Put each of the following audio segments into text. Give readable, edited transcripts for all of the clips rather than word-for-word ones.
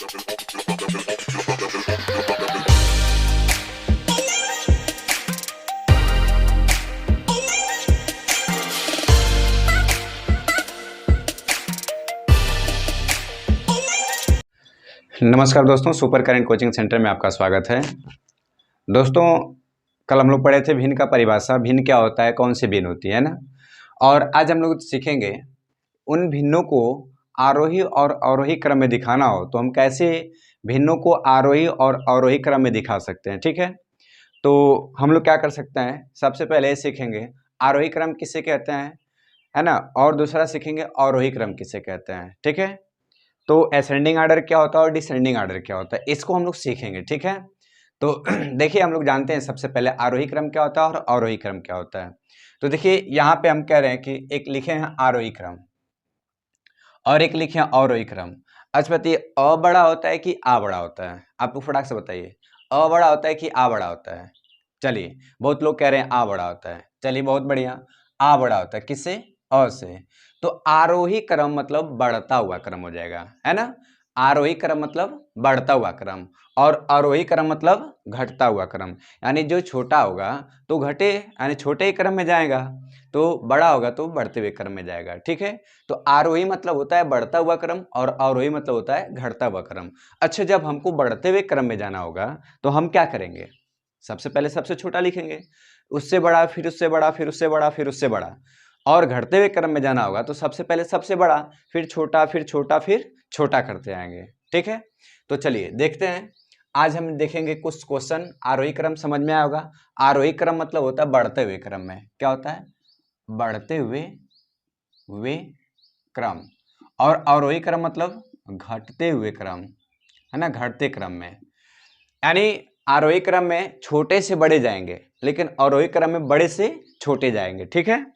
नमस्कार दोस्तों, super current coaching centre में आपका स्वागत है। दोस्तों, कल हम लोग पढ़े थे भिन्न का परिभाषा, भिन्न क्या होता है, कौन सी भिन्न होती है ना। और आज हम लोग सीखेंगे उन भिन्नों को आरोही और अवरोही क्रम में दिखाना हो तो हम कैसे भिन्नों को आरोही और अवरोही क्रम में दिखा सकते हैं। ठीक है, तो हम लोग क्या कर सकते हैं, सबसे पहले सीखेंगे आरोही क्रम किसे कहते हैं, है ना, और दूसरा सीखेंगे अवरोही क्रम किसे कहते हैं। ठीक है, तो असेंडिंग आर्डर क्या होता है और डिसेंडिंग आर्डर क्या होता है, इसको हम लोग सीखेंगे। ठीक है, तो देखिए हम लोग जानते हैं सबसे पहले आरोही क्रम क्या होता है और अवरोही क्रम क्या होता है। तो देखिए यहाँ पे हम कह रहे हैं कि एक लिखे हैं आरोही क्रम और एक लिखे हैं अवरोही क्रम। अच्छा बताइए, अ बड़ा होता है कि आ बड़ा होता है, आपको फटाक से बताइए, अ बड़ा होता है कि आ बड़ा होता है। चलिए, बहुत लोग कह रहे हैं आ बड़ा होता है। चलिए बहुत बढ़िया, आ बड़ा होता है किससे, अ से। तो आरोही क्रम मतलब बढ़ता हुआ क्रम हो जाएगा, है ना। आरोही क्रम मतलब बढ़ता हुआ क्रम और अवरोही क्रम मतलब घटता हुआ क्रम। यानी जो छोटा होगा तो घटे यानी छोटे ही क्रम में जाएगा, तो बड़ा होगा तो बढ़ते हुए क्रम में जाएगा। ठीक है, तो आरोही मतलब होता है बढ़ता हुआ क्रम और अवरोही मतलब होता है घटता हुआ क्रम। अच्छा, जब हमको बढ़ते हुए क्रम में जाना होगा तो हम क्या करेंगे, सबसे पहले सबसे छोटा लिखेंगे, उससे बड़ा, फिर उससे बड़ा, फिर उससे बड़ा, फिर उससे बड़ा। और घटते हुए क्रम में जाना होगा तो सबसे पहले सबसे बड़ा, फिर छोटा, फिर छोटा, फिर छोटा करते आएंगे। ठीक है, तो चलिए देखते हैं। आज हम देखेंगे कुछ क्वेश्चन। आरोही क्रम समझ में आया होगा। आरोही क्रम मतलब होता है बढ़ते हुए क्रम में, क्या होता है, बढ़ते हुए क्रम। और अवरोही क्रम मतलब घटते हुए क्रम, है ना, घटते क्रम में। यानी आरोही क्रम में छोटे से बड़े जाएंगे लेकिन अवरोही क्रम में बड़े से छोटे जाएंगे। ठीक है,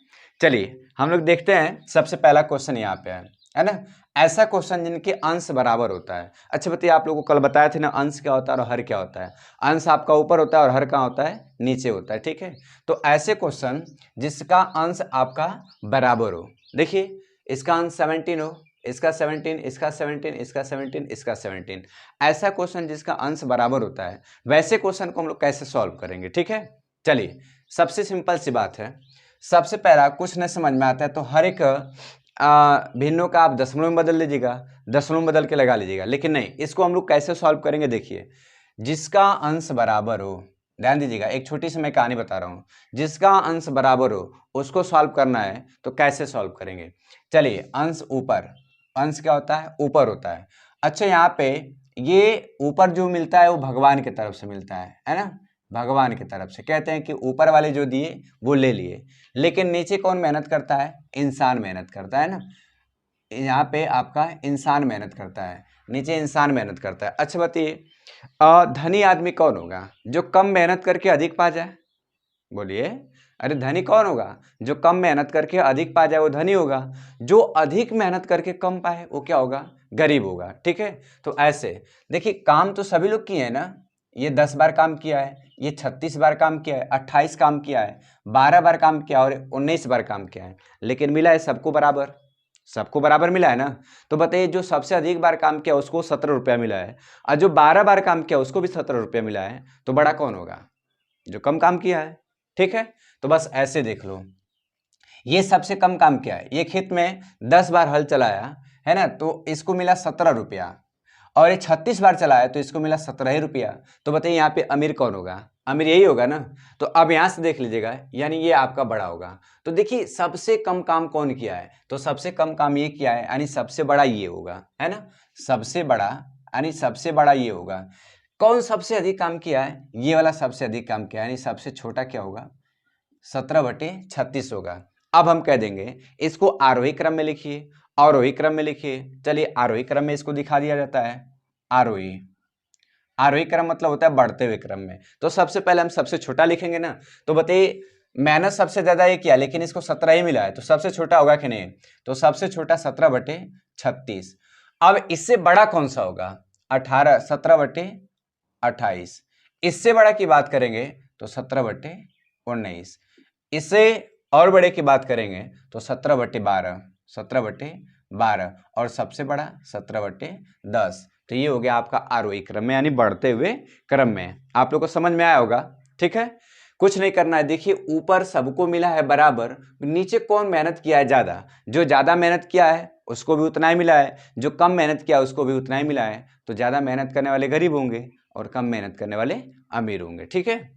चलिए हम लोग देखते हैं। सबसे पहला क्वेश्चन यहाँ पे है ना, ऐसा क्वेश्चन जिनके अंश बराबर होता है। अच्छा बताइए, आप लोगों को कल बताया थे ना अंश क्या होता है और हर क्या होता है। अंश आपका ऊपर होता है और हर कहाँ होता है, नीचे होता है। ठीक है, तो ऐसे क्वेश्चन जिसका अंश आपका बराबर हो, देखिए इसका अंश 17 हो, इसका 17, इसका 17, इसका 17, इसका 17, ऐसा क्वेश्चन जिसका अंश बराबर होता है, वैसे क्वेश्चन को हम लोग कैसे सॉल्व करेंगे। ठीक है, चलिए सबसे सिंपल सी बात है। सबसे पहला कुछ न समझ में आता है तो हर एक भिन्नों का आप दशमलव में बदल लीजिएगा, दशमलव में बदल के लगा लीजिएगा। लेकिन नहीं, इसको हम लोग कैसे सॉल्व करेंगे, देखिए जिसका अंश बराबर हो, ध्यान दीजिएगा, एक छोटी सी मैं कहानी बता रहा हूँ। जिसका अंश बराबर हो उसको सॉल्व करना है तो कैसे सॉल्व करेंगे। चलिए, अंश ऊपर, अंश क्या होता है, ऊपर होता है। अच्छा, यहाँ पे ये ऊपर जो मिलता है वो भगवान की तरफ से मिलता है ना, भगवान की तरफ से। कहते हैं कि ऊपर वाले जो दिए वो ले लिए, लेकिन नीचे कौन मेहनत करता है, इंसान मेहनत करता है ना। यहाँ पे आपका इंसान मेहनत करता है, नीचे इंसान मेहनत करता है। अच्छा बताइए, धनी आदमी कौन होगा, जो कम मेहनत करके अधिक पा जाए, बोलिए। अरे धनी कौन होगा, जो कम मेहनत करके अधिक पा जाए वो धनी होगा। जो अधिक मेहनत करके कम पाए वो क्या होगा, गरीब होगा। ठीक है, तो ऐसे देखिए, काम तो सभी लोग किए हैं ना। ये 10 बार काम किया है, ये 36 बार काम किया है, 28 काम किया है, 12 बार काम किया और 19 बार काम किया है, लेकिन मिला है सबको बराबर, सबको बराबर मिला है ना। तो बताइए, जो सबसे अधिक बार काम किया उसको 17 रुपया मिला है और जो 12 बार काम किया उसको भी 17 रुपया मिला है, तो बड़ा कौन होगा, जो कम काम किया है। ठीक है, तो बस ऐसे देख लो, ये सबसे कम काम किया है, ये खेत में 10 बार हल चलाया है ना, तो इसको मिला 17 रुपया, और ये 36 बार चलाया तो इसको मिला 17 ही रुपया। तो बताइए यहाँ पे अमीर कौन होगा, अमीर यही होगा ना। तो अब यहाँ से देख लीजिएगा, यानी ये आपका बड़ा होगा। तो देखिए सबसे कम काम कौन किया है, तो सबसे कम काम ये किया है, यानी सबसे बड़ा ये होगा, है ना, सबसे बड़ा, यानी सबसे बड़ा ये होगा। कौन सबसे अधिक काम किया है, ये वाला सबसे अधिक काम किया है, यानी सबसे छोटा क्या होगा, 17/36 होगा। अब हम कह देंगे इसको आरोही क्रम में लिखिए, अवरोही क्रम में लिखिए। चलिए आरोही क्रम में इसको दिखा दिया जाता है, आरोही, आरोही क्रम मतलब होता है बढ़ते हुए क्रम में। तो सबसे पहले हम सबसे छोटा लिखेंगे ना, तो बताइए मेहनत सबसे ज्यादा ये किया लेकिन इसको 17 ही मिला है, तो सबसे छोटा होगा कि नहीं, तो सबसे छोटा 17/36। अब इससे बड़ा कौन सा होगा, 17/28। इससे बड़ा की बात करेंगे तो 17/19। इससे और बड़े की बात करेंगे तो 17/12, 17/12, और सबसे बड़ा 17/10। तो ये हो गया आपका आरोही क्रम में, यानी बढ़ते हुए क्रम में। आप लोग को समझ में आया होगा, ठीक है। कुछ नहीं करना है, देखिए ऊपर सबको मिला है बराबर, नीचे कौन मेहनत किया है ज्यादा, जो ज्यादा मेहनत किया है उसको भी उतना ही मिला है, जो कम मेहनत किया उसको भी उतना ही मिला है। तो ज्यादा मेहनत करने वाले गरीब होंगे और कम मेहनत करने वाले अमीर होंगे, ठीक है।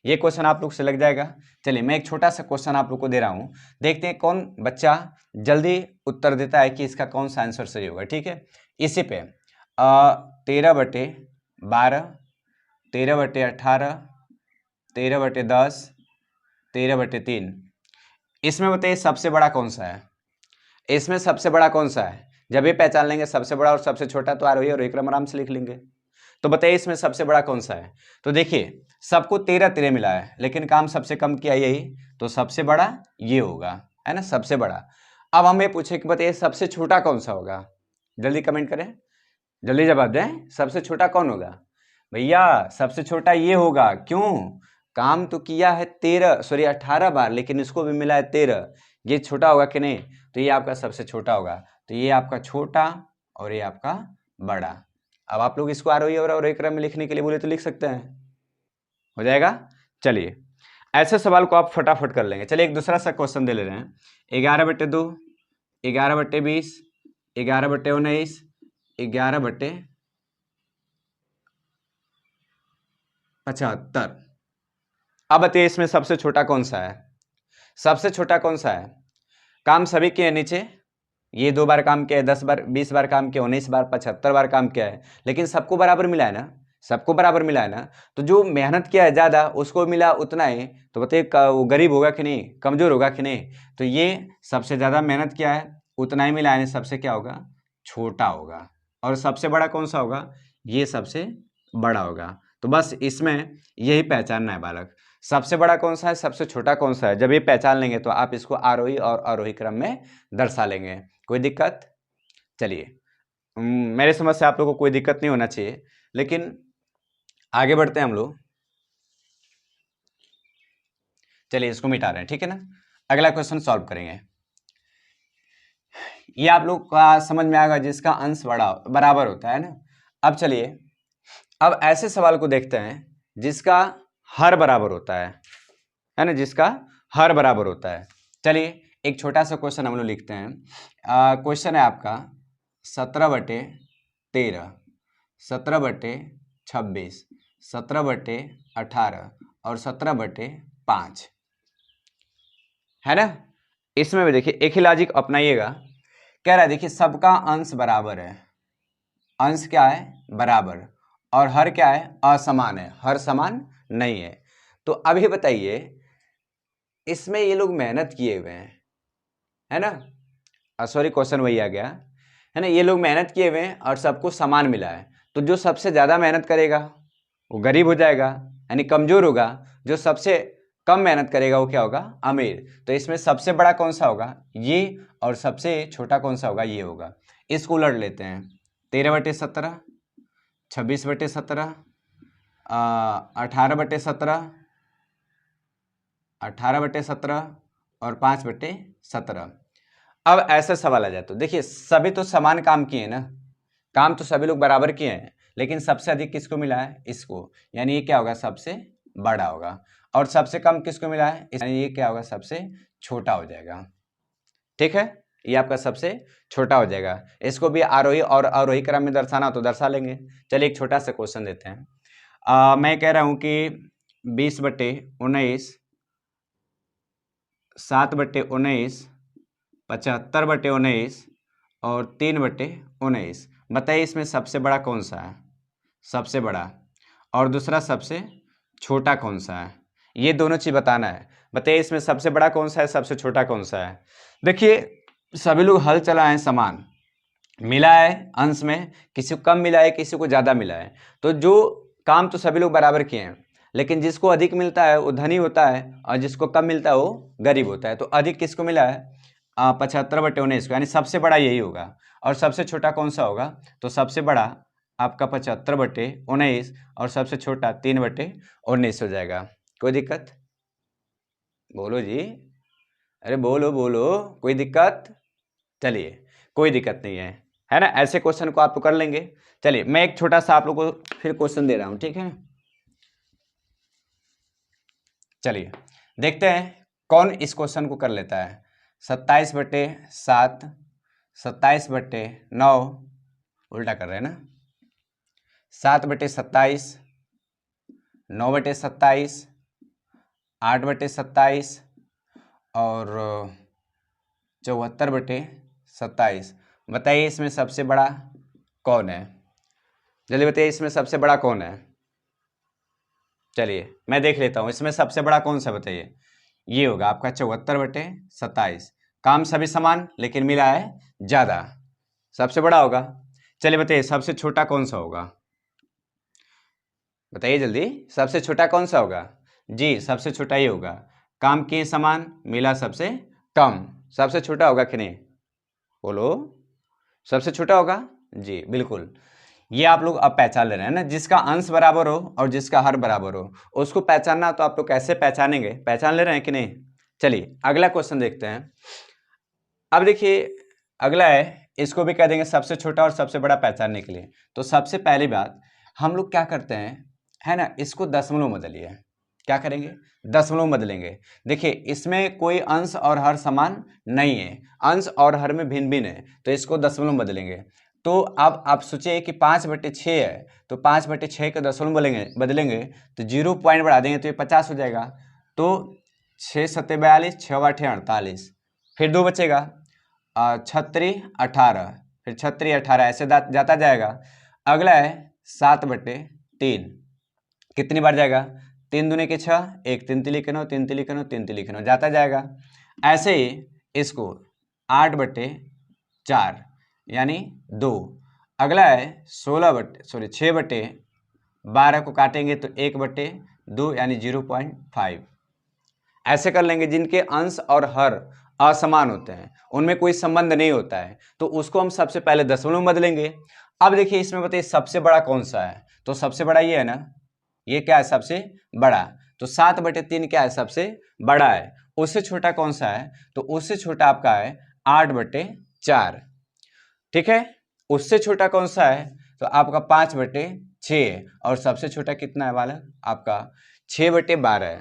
ये क्वेश्चन आप लोग से लग जाएगा। चलिए मैं एक छोटा सा क्वेश्चन आप लोग को दे रहा हूं, देखते हैं कौन बच्चा जल्दी उत्तर देता है कि इसका कौन सा आंसर सही होगा, ठीक है। इसी पे 13/12, 13/18, 13/10, 13/3, इसमें बताइए सबसे बड़ा कौन सा है। इसमें सबसे बड़ा कौन सा है, जब ये पहचान लेंगे सबसे बड़ा और सबसे छोटा तो आरोही और एक आराम से लिख लेंगे। तो बताइए इसमें सबसे बड़ा कौन सा है। तो देखिए सबको 13 मिला है, लेकिन काम सबसे कम किया यही, तो सबसे बड़ा ये होगा, है ना, सबसे बड़ा। अब हम ये पूछे कि बताइए सबसे छोटा कौन सा होगा, जल्दी कमेंट करें, जल्दी जवाब दें, सबसे छोटा कौन होगा। भैया सबसे छोटा ये होगा, क्यों, काम तो किया है 18 बार, लेकिन इसको भी मिला है 13, ये छोटा होगा कि नहीं, तो ये आपका सबसे छोटा होगा। तो ये आपका छोटा और ये आपका बड़ा। अब आप लोग इसको आरोही और अवरोही क्रम में लिखने के लिए बोले तो लिख सकते हैं, हो जाएगा। चलिए ऐसे सवाल को आप फटाफट कर लेंगे। चलिए एक दूसरा सा क्वेश्चन दे ले रहे हैं, 11/2, 11/20, 11/19, 11/75। अब बताइए इसमें सबसे छोटा कौन सा है, सबसे छोटा कौन सा है। काम सभी के नीचे, ये 2 बार काम किया है, 10 बार, 20 बार काम किया, 19 बार, 75 बार काम किया है, लेकिन सबको बराबर मिला है ना, सबको बराबर मिला है ना। तो जो मेहनत किया है ज्यादा उसको मिला उतना ही, तो बताइए वो गरीब होगा कि नहीं, कमजोर होगा कि नहीं। तो ये सबसे ज्यादा मेहनत किया है उतना ही मिला है, सबसे क्या होगा, छोटा होगा। और सबसे बड़ा कौन सा होगा, ये सबसे बड़ा होगा। तो बस इसमें यही पहचानना है बालक, सबसे बड़ा कौन सा है, सबसे छोटा कौन सा है। जब ये पहचान लेंगे तो आप इसको आरोही और अवरोही क्रम में दर्शा लेंगे। कोई दिक्कत। चलिए मेरे समझ से आप लोगों को कोई दिक्कत नहीं होना चाहिए, लेकिन आगे बढ़ते हैं हम लोग। चलिए इसको मिटा रहे हैं, ठीक है ना। अगला क्वेश्चन सॉल्व करेंगे। ये आप लोग का समझ में आएगा जिसका अंश बड़ा बराबर होता है ना। अब चलिए अब ऐसे सवाल को देखते हैं जिसका हर बराबर होता है ना, जिसका हर बराबर होता है। चलिए एक छोटा सा क्वेश्चन हम लोग लिखते हैं। क्वेश्चन है आपका 17/13, 17/26, 17/18 और 17/5, है ना। इसमें भी देखिए एक ही लॉजिक अपनाइएगा। कह रहा है देखिए सबका अंश बराबर है, अंश क्या है, बराबर, और हर क्या है, असमान है, हर समान नहीं है। तो अभी बताइए इसमें ये लोग मेहनत किए हुए हैं, है ना, सॉरी क्वेश्चन वही आ गया, है ना, ये लोग मेहनत किए हुए हैं और सबको समान मिला है। तो जो सबसे ज्यादा मेहनत करेगा वो गरीब हो जाएगा, यानी कमजोर होगा। जो सबसे कम मेहनत करेगा वो क्या होगा, अमीर। तो इसमें सबसे बड़ा कौन सा होगा, ये, और सबसे छोटा कौन सा होगा, ये होगा। इसको उलट लेते हैं, 13/17, 26/17, 18/17, 18/17 और 5/17। अब ऐसा सवाल आ जाए तो देखिए सभी तो समान काम किए हैं ना, काम तो सभी लोग बराबर किए हैं, लेकिन सबसे अधिक किसको मिला है, इसको, यानी ये क्या होगा, सबसे बड़ा होगा। और सबसे कम किसको मिला है, यानी ये क्या होगा, सबसे छोटा हो जाएगा। ठीक है, ये आपका सबसे छोटा हो जाएगा। इसको भी आरोही और अवरोही क्रम में दर्शाना तो दर्शा लेंगे। चलिए एक छोटा सा क्वेश्चन देते हैं। मैं कह रहा हूं कि 20/19, 7/19, 75/19 और 3/19। बताइए इसमें सबसे बड़ा कौन सा है, सबसे बड़ा, और दूसरा सबसे छोटा कौन सा है, ये दोनों चीज बताना है। बताइए इसमें सबसे बड़ा कौन सा है, सबसे छोटा कौन सा है। देखिए सभी लोग हल चलाए समान, मिला है अंश में, किसी को कम मिला है, किसी को ज्यादा मिला है। तो जो काम तो सभी लोग बराबर किए हैं, लेकिन जिसको अधिक मिलता है वो धनी होता है और जिसको कम मिलता है वो गरीब होता है। तो अधिक किसको मिला है, 75/19 को, यानी सबसे बड़ा यही होगा। और सबसे छोटा कौन सा होगा, तो सबसे बड़ा आपका 75/19 और सबसे छोटा 3/19 हो जाएगा। कोई दिक्कत, बोलो जी, अरे बोलो बोलो, कोई दिक्कत। चलिए कोई दिक्कत नहीं है, है ना। ऐसे क्वेश्चन को आप तो कर लेंगे। चलिए मैं एक छोटा सा आप लोग को फिर क्वेश्चन दे रहा हूं, ठीक है। चलिए देखते हैं कौन इस क्वेश्चन को कर लेता है। 27/7, 27/9, उल्टा कर रहे हैं ना, 7/27, 9/27, 8/27 और 74/27। बताइए इसमें सबसे बड़ा कौन है? जल्दी बताइए इसमें सबसे बड़ा कौन है? चलिए मैं देख लेता हूँ इसमें सबसे बड़ा कौन सा, बताइए। ये होगा आपका 74/27। काम सभी समान लेकिन मिला है ज्यादा, सबसे बड़ा होगा। चलिए बताइए सबसे छोटा कौन सा होगा? बताइए जल्दी, सबसे छोटा कौन सा होगा? जी सबसे छोटा ही होगा। काम किए समान, मिला सबसे कम, सबसे छोटा होगा कि नहीं? बोलो, सबसे छोटा होगा जी, बिल्कुल। ये आप लोग अब पहचान ले रहे हैं ना, जिसका अंश बराबर हो और जिसका हर बराबर हो उसको पहचानना। तो आप लोग कैसे पहचानेंगे? पहचान ले रहे हैं कि नहीं? चलिए अगला क्वेश्चन देखते हैं। अब देखिए अगला है, इसको भी कह देंगे सबसे छोटा और सबसे बड़ा पहचानने के लिए। तो सबसे पहली बात हम लोग क्या करते हैं, है ना, इसको दशमलव में बदलिए। क्या करेंगे? दशमलव में बदलेंगे। देखिए इसमें कोई अंश और हर समान नहीं है, अंश और हर में भिन्न भिन्न है, तो इसको दशमलव में बदलेंगे। तो अब आप सोचिए कि 5/6 है, तो 5/6 के दशमलव बदलेंगे तो 0 पॉइंट बढ़ा देंगे तो ये 50 हो जाएगा। तो 6×7 42, 6×8 48, फिर 2 बचेगा, 36 18, फिर 36 18, ऐसे जाता जाएगा। अगला है 7/3, कितनी बार जाएगा? 3 दूनी के 6, 1 3 तिली के 9, 3 तिली के 9, 3 तिली के 9, जाता जाएगा। ऐसे ही इसको 8/4 यानी 2। अगला है 6/12 को काटेंगे तो 1/2 यानी 0.5। ऐसे कर लेंगे। जिनके अंश और हर असमान होते हैं, उनमें कोई संबंध नहीं होता है, तो उसको हम सबसे पहले दशमलव में बदलेंगे। अब देखिए इसमें बताइए सबसे बड़ा कौन सा है? तो सबसे बड़ा ये है ना, ये क्या है? सबसे बड़ा। तो 7/3 क्या है? सबसे बड़ा है। उससे छोटा कौन सा है? तो उससे छोटा आपका है 8/4। ठीक है, उससे छोटा कौन सा है? तो आपका 5/6, और सबसे छोटा कितना है वाला? आपका 6/12 है।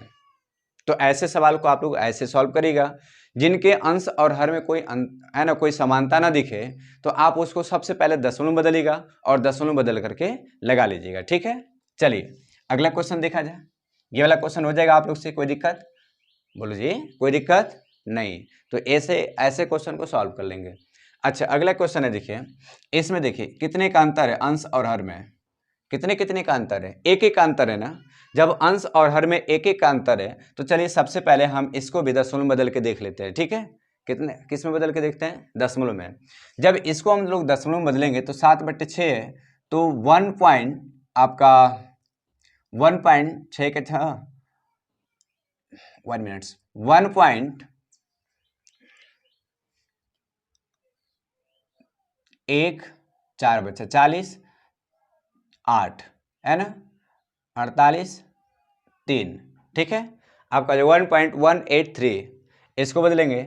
तो ऐसे सवाल को आप लोग ऐसे सॉल्व करिएगा। जिनके अंश और हर में कोई है ना, कोई समानता ना दिखे, तो आप उसको सबसे पहले दशमलव में बदलिएगा और दशमलव बदल करके लगा लीजिएगा। ठीक है, चलिए अगला क्वेश्चन देखा जाए। ये वाला क्वेश्चन हो जाएगा आप लोग से? कोई दिक्कत? बोलो जी, कोई दिक्कत नहीं। तो ऐसे ऐसे क्वेश्चन को सॉल्व कर लेंगे। अच्छा अगला क्वेश्चन है, देखिए इसमें देखिए कितने का अंतर है अंश और हर में? कितने कितने का अंतर है? एक एक का अंतर है ना। जब अंश और हर में एक एक का अंतर है तो चलिए सबसे पहले हम इसको भी दशमलव बदल के देख लेते हैं। ठीक है, कितने किस में बदल के देखते हैं? दशमलव में। जब इसको हम लोग दशमलव में बदलेंगे तो 7/6 है, तो 1 पॉइंट आपका 1.6 के था 1 मिनट 1.14 बचा 40, 8 है ना, 48 3। ठीक है, आपका जो 1.183 इसको बदलेंगे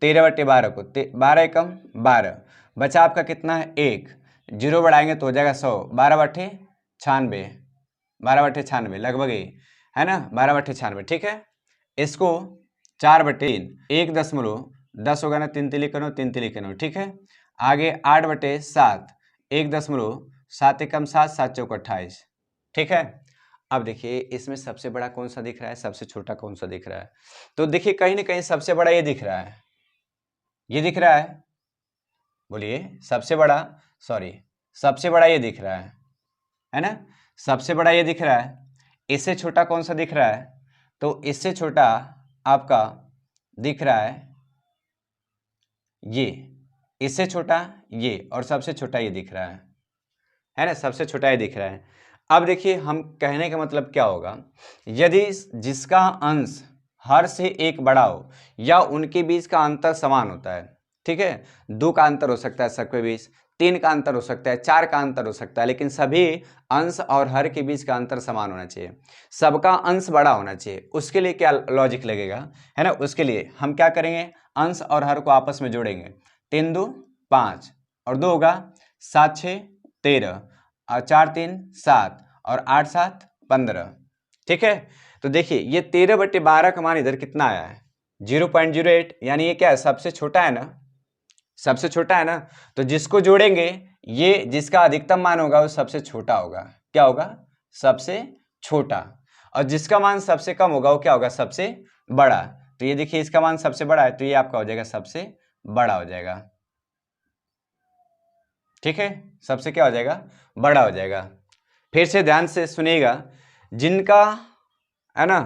13/12 को, 12 एकम 12, बचा आपका कितना है? 1। 0 बढ़ाएंगे तो हो जाएगा 100, 12/96, 12/96 लगभग ही है ना, 12/96। ठीक है, इसको 4/3, 1.10 होगा ना, 3 तिली के 9, 3 तिली के 9। ठीक है, आगे 8/7, 1.7 एकम 7, 7 चौक 28। ठीक है, अब देखिए इसमें सबसे बड़ा कौन सा दिख रहा है, सबसे छोटा कौन सा दिख रहा है? तो देखिए कहीं ना कहीं सबसे बड़ा ये दिख रहा है, ये दिख रहा है। बोलिए, सबसे बड़ा, सॉरी सबसे बड़ा ये दिख रहा है ना, सबसे बड़ा ये दिख रहा है। इससे छोटा कौन सा दिख रहा है? तो इससे छोटा आपका दिख रहा है ये, इससे छोटा ये, और सबसे छोटा ये दिख रहा है ना, सबसे छोटा ये दिख रहा है। अब देखिए हम कहने का मतलब क्या होगा, यदि जिसका अंश हर से एक बड़ा हो या उनके बीच का अंतर समान होता है। ठीक है, 2 का अंतर हो सकता है सबके बीच, 3 का अंतर हो सकता है, 4 का अंतर हो सकता है, लेकिन सभी अंश और हर के बीच का अंतर समान होना चाहिए, सबका अंश बड़ा होना चाहिए। उसके लिए क्या लॉजिक लगेगा, है ना, उसके लिए हम क्या करेंगे, अंश और हर को आपस में जोड़ेंगे। 3 2 5 और 2 होगा 7 6 13 और 4 3 7 और 8 7 15। ठीक है, तो देखिए ये 13/12 का मान इधर कितना आया है 0.08, यानी ये क्या है सबसे छोटा है ना, सबसे छोटा है ना। तो जिसको जोड़ेंगे ये जिसका अधिकतम मान होगा वो सबसे छोटा होगा, क्या होगा सबसे छोटा, और जिसका मान सबसे कम होगा वो क्या होगा सबसे बड़ा। तो ये देखिए इसका मान सबसे बड़ा है तो ये आपका हो जाएगा सबसे बड़ा हो जाएगा। ठीक है, सबसे क्या हो जाएगा बड़ा हो जाएगा। फिर से ध्यान से सुनिएगा, जिनका है ना,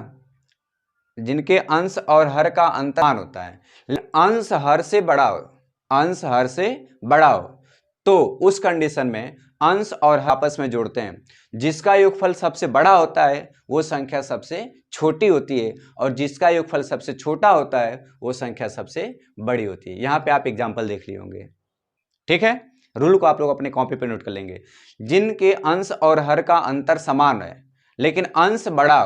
जिनके अंश और हर का अंतर समान होता है, अंश हर से बड़ा हो, अंश हर से बड़ा हो, तो उस कंडीशन में अंश और हर आपस में जोड़ते हैं, जिसका योगफल सबसे बड़ा होता है वो संख्या सबसे छोटी होती है, और जिसका योगफल सबसे छोटा होता है वो संख्या सबसे बड़ी होती है। यहाँ पे आप एग्जाम्पल देख लिए होंगे। ठीक है, रूल को आप लोग अपने कॉपी पे नोट कर लेंगे। जिनके अंश और हर का अंतर समान है लेकिन अंश बड़ा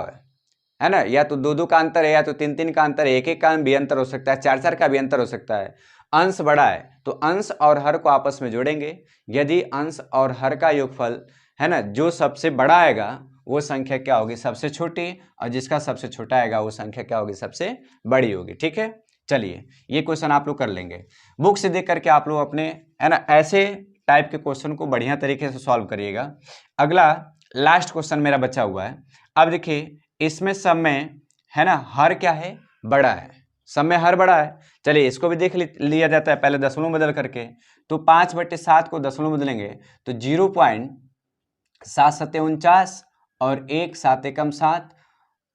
है ना, या तो 2 2 का अंतर है, या तो 3 3 का अंतर है, 1 1 का भी अंतर हो सकता है, 4 4 का भी अंतर हो सकता है, अंश बड़ा है तो अंश और हर को आपस में जोड़ेंगे। यदि अंश और हर का योगफल है ना जो सबसे बड़ा आएगा वो संख्या क्या होगी सबसे छोटी, और जिसका सबसे छोटा आएगा वो संख्या क्या होगी सबसे बड़ी होगी। ठीक है, चलिए ये क्वेश्चन आप लोग कर लेंगे बुक से देख करके, आप लोग अपने है ना ऐसे टाइप के क्वेश्चन को बढ़िया तरीके से सॉल्व करिएगा। अगला लास्ट क्वेश्चन मेरा बचा हुआ है। अब देखिए इसमें सब में है ना हर क्या है बड़ा है, सब में हर बड़ा है। चलिए इसको भी देख लिया जाता है पहले दशमलव बदल करके। तो 5/7 को दशमलव बदलेंगे तो 0.749 और 1 7 एकम 7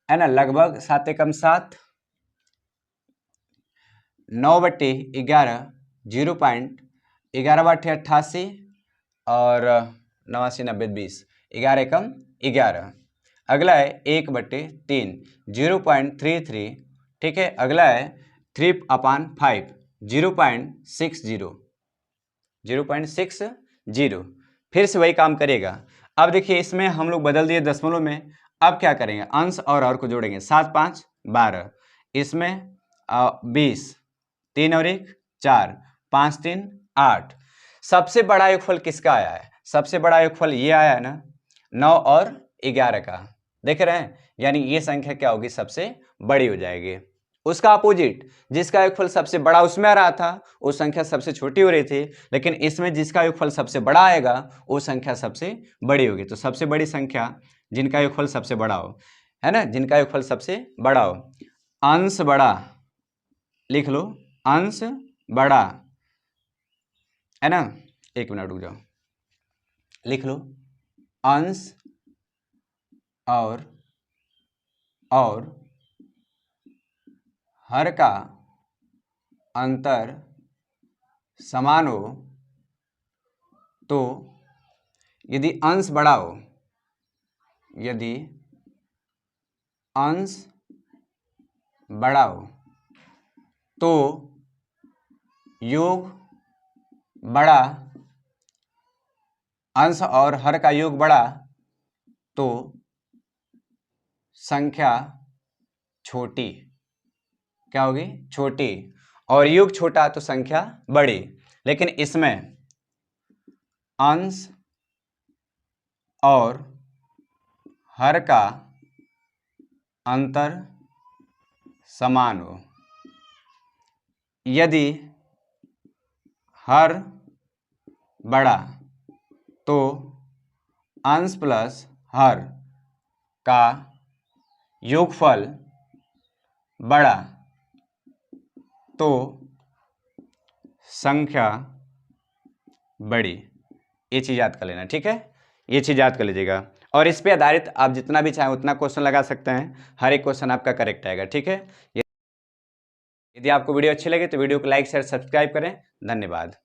है ना, लगभग 7 एकम 7, 9/11 0.11/88 और 89 90 20 11 एकम 11। अगला है 1/3 0.33। ठीक है, अगला है 3/5 0.60। फिर से वही काम करेगा। अब देखिए इसमें हम लोग बदल दिए दशमलव में, अब क्या करेंगे अंश और हर को जोड़ेंगे, 7 5 12, इसमें 20, 3 और 1 4, 5 3 8। सबसे बड़ा योगफल किसका आया है, सबसे बड़ा योगफल ये आया है ना 9 और 11 का, देख रहे हैं, यानी ये संख्या क्या होगी सबसे बड़ी हो जाएगी। उसका अपोजिट जिसका योगफल सबसे बड़ा उसमें आ रहा था वो संख्या सबसे छोटी हो रही थी, लेकिन इसमें जिसका योगफल सबसे बड़ा आएगा वो संख्या सबसे बड़ी होगी। तो सबसे बड़ी संख्या जिनका योगफल सबसे बड़ा हो, है ना, जिनका योगफल सबसे बड़ा हो, अंश बड़ा लिख लो, अंश बड़ा है ना, 1 मिनट रुक जाओ, लिख लो अंश और हर का अंतर समान हो, तो यदि अंश बड़ा हो, यदि अंश बड़ा हो तो योग बड़ा, अंश और हर का योग बड़ा तो संख्या छोटी, क्या होगी छोटी, और योग छोटा तो संख्या बड़ी। लेकिन इसमें अंश और हर का अंतर समान हो, यदि हर बड़ा तो अंश प्लस हर का योगफल बड़ा तो संख्या बड़ी। ये चीज़ याद कर लेना, ठीक है, ये चीज़ याद कर लीजिएगा। और इस पे आधारित आप जितना भी चाहें उतना क्वेश्चन लगा सकते हैं, हर एक क्वेश्चन आपका करेक्ट आएगा। ठीक है, यदि आपको वीडियो अच्छी लगे तो वीडियो को लाइक शेयर सब्सक्राइब करें। धन्यवाद।